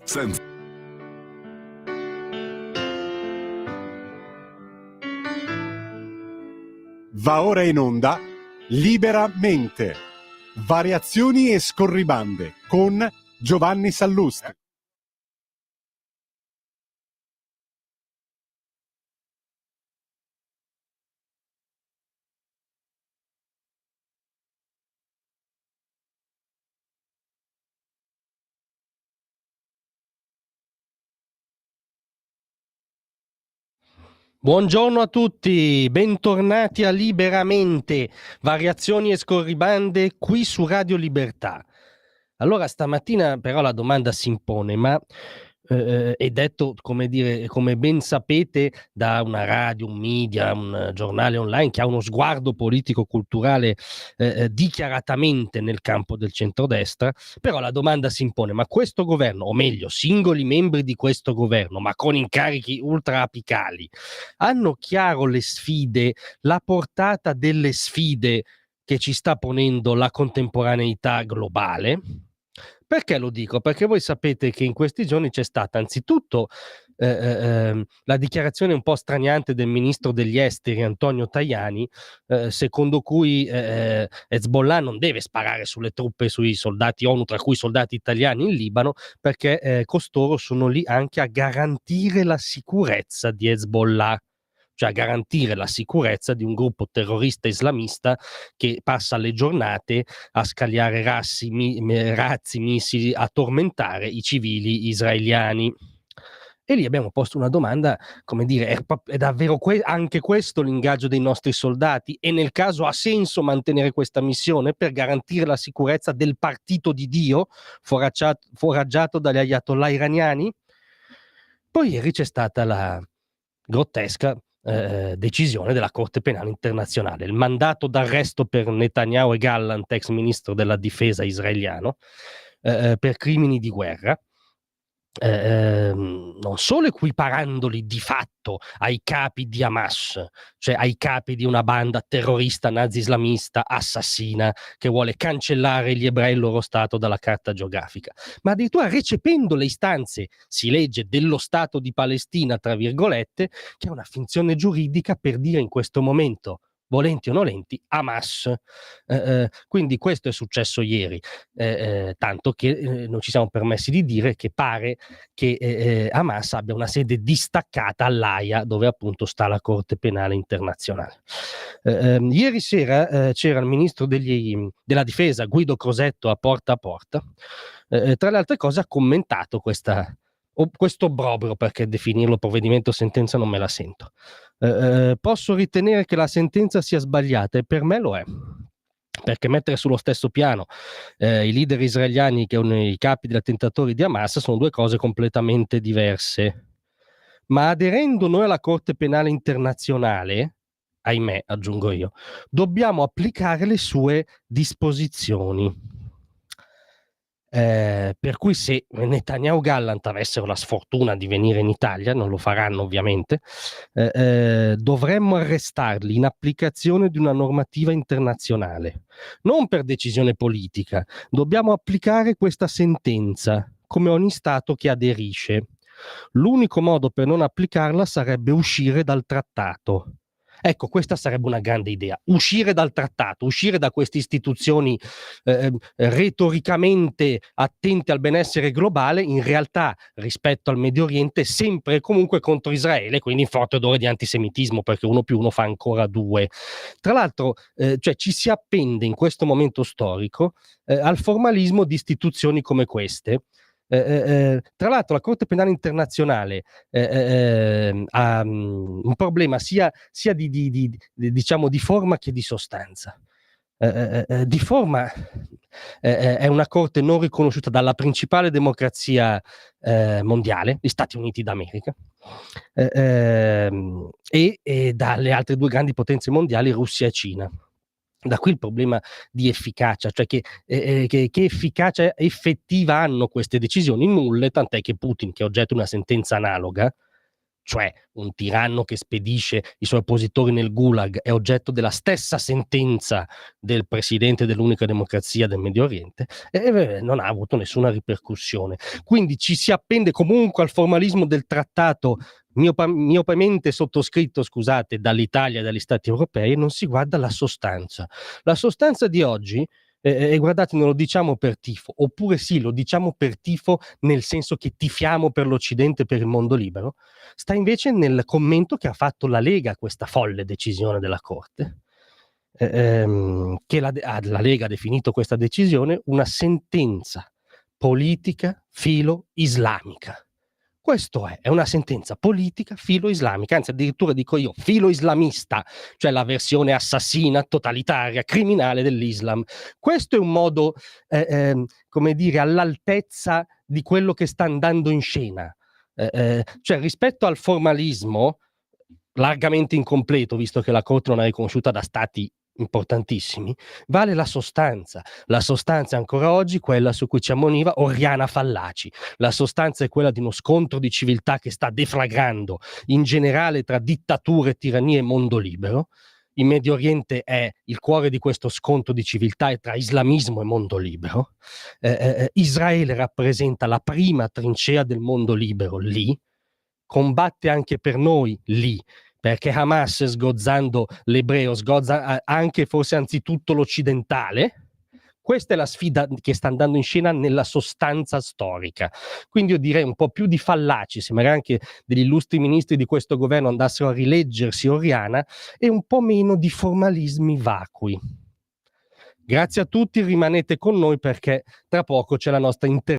Senza. Va ora in onda Liberamente, variazioni e scorribande con Giovanni Sallusti. Buongiorno a tutti, bentornati a Liberamente, variazioni e scorribande qui su Radio Libertà. Allora stamattina però la domanda si impone, ma è detto, come dire, come ben sapete, da una radio, un media, un giornale online che ha uno sguardo politico-culturale dichiaratamente nel campo del centrodestra, però la domanda si impone, ma questo governo, o meglio, singoli membri di questo governo, ma con incarichi ultra apicali, hanno chiaro le sfide, la portata delle sfide che ci sta ponendo la contemporaneità globale? Perché lo dico? Perché voi sapete che in questi giorni c'è stata anzitutto la dichiarazione un po' straniante del ministro degli esteri Antonio Tajani, secondo cui Hezbollah non deve sparare sulle truppe, sui soldati ONU, tra cui i soldati italiani in Libano, perché costoro sono lì anche a garantire la sicurezza di Hezbollah, cioè a garantire la sicurezza di un gruppo terrorista islamista che passa le giornate a scagliare razzi, missili, a tormentare i civili israeliani. E lì abbiamo posto una domanda, come dire, è davvero anche questo l'ingaggio dei nostri soldati? E nel caso ha senso mantenere questa missione per garantire la sicurezza del partito di Dio foraggiato dagli ayatollah iraniani? Poi ieri c'è stata la grottesca decisione della Corte Penale Internazionale, il mandato d'arresto per Netanyahu e Gallant, ex ministro della difesa israeliano, per crimini di guerra, non solo equiparandoli di fatto ai capi di Hamas, cioè ai capi di una banda terrorista nazi-islamista assassina che vuole cancellare gli ebrei e il loro stato dalla carta geografica, ma addirittura recependo le istanze, si legge, dello Stato di Palestina, tra virgolette, che è una finzione giuridica per dire in questo momento, volenti o nolenti, Hamas. Quindi questo è successo ieri, tanto che non ci siamo permessi di dire che pare che Hamas abbia una sede distaccata all'Aia, dove appunto sta la Corte Penale Internazionale. Ieri sera c'era il ministro della difesa Guido Crosetto a Porta, tra le altre cose ha commentato questo obbrobrio, perché definirlo provvedimento o sentenza non me la sento. Posso ritenere che la sentenza sia sbagliata, e per me lo è, perché mettere sullo stesso piano i leader israeliani che i capi degli attentatori di Hamas sono due cose completamente diverse. Ma aderendo noi alla Corte Penale Internazionale, ahimè, aggiungo io, dobbiamo applicare le sue disposizioni. Per cui se Netanyahu e Gallant avessero la sfortuna di venire in Italia, non lo faranno ovviamente, dovremmo arrestarli in applicazione di una normativa internazionale, non per decisione politica. Dobbiamo applicare questa sentenza come ogni Stato che aderisce. L'unico modo per non applicarla sarebbe uscire dal trattato. Ecco, questa sarebbe una grande idea, uscire dal trattato, uscire da queste istituzioni retoricamente attente al benessere globale, in realtà rispetto al Medio Oriente sempre e comunque contro Israele, quindi in forte odore di antisemitismo, perché 1 più 1 fa ancora 2. Tra l'altro cioè ci si appende in questo momento storico al formalismo di istituzioni come queste. Tra l'altro la Corte Penale Internazionale ha un problema sia diciamo di forma che di sostanza. Di forma è una corte non riconosciuta dalla principale democrazia mondiale, gli Stati Uniti d'America, e dalle altre 2 grandi potenze mondiali, Russia e Cina. Da qui il problema di efficacia, cioè che efficacia effettiva hanno queste decisioni? Nulle, tant'è che Putin, che è oggetto di una sentenza analoga, cioè un tiranno che spedisce i suoi oppositori nel gulag, è oggetto della stessa sentenza del presidente dell'unica democrazia del Medio Oriente, e non ha avuto nessuna ripercussione. Quindi ci si appende comunque al formalismo del trattato miopemente sottoscritto, scusate, dall'Italia e dagli Stati europei, e non si guarda la sostanza. La sostanza di oggi, e guardate, non lo diciamo per tifo, oppure sì, lo diciamo per tifo nel senso che tifiamo per l'Occidente e per il mondo libero, sta invece nel commento che ha fatto la Lega a questa folle decisione della Corte, che la Lega ha definito questa decisione una sentenza politica filo-islamica. Questo è una sentenza politica filo-islamica, anzi addirittura dico io filo-islamista, cioè la versione assassina, totalitaria, criminale dell'Islam. Questo è un modo, come dire, all'altezza di quello che sta andando in scena. Cioè rispetto al formalismo, largamente incompleto, visto che la Corte non è riconosciuta da stati importantissimi, vale la sostanza. La sostanza è ancora oggi quella su cui ci ammoniva Oriana Fallaci. La sostanza è quella di uno scontro di civiltà che sta deflagrando in generale tra dittature, tirannie e mondo libero. Il Medio Oriente è il cuore di questo scontro di civiltà tra islamismo e mondo libero. Israele rappresenta la prima trincea del mondo libero lì, combatte anche per noi lì, perché Hamas, sgozzando l'ebreo, sgozza anche forse anzitutto l'occidentale. Questa è la sfida che sta andando in scena nella sostanza storica. Quindi io direi un po' più di Fallaci, se magari anche degli illustri ministri di questo governo andassero a rileggersi Oriana, e un po' meno di formalismi vacui. Grazie a tutti, rimanete con noi perché tra poco c'è la nostra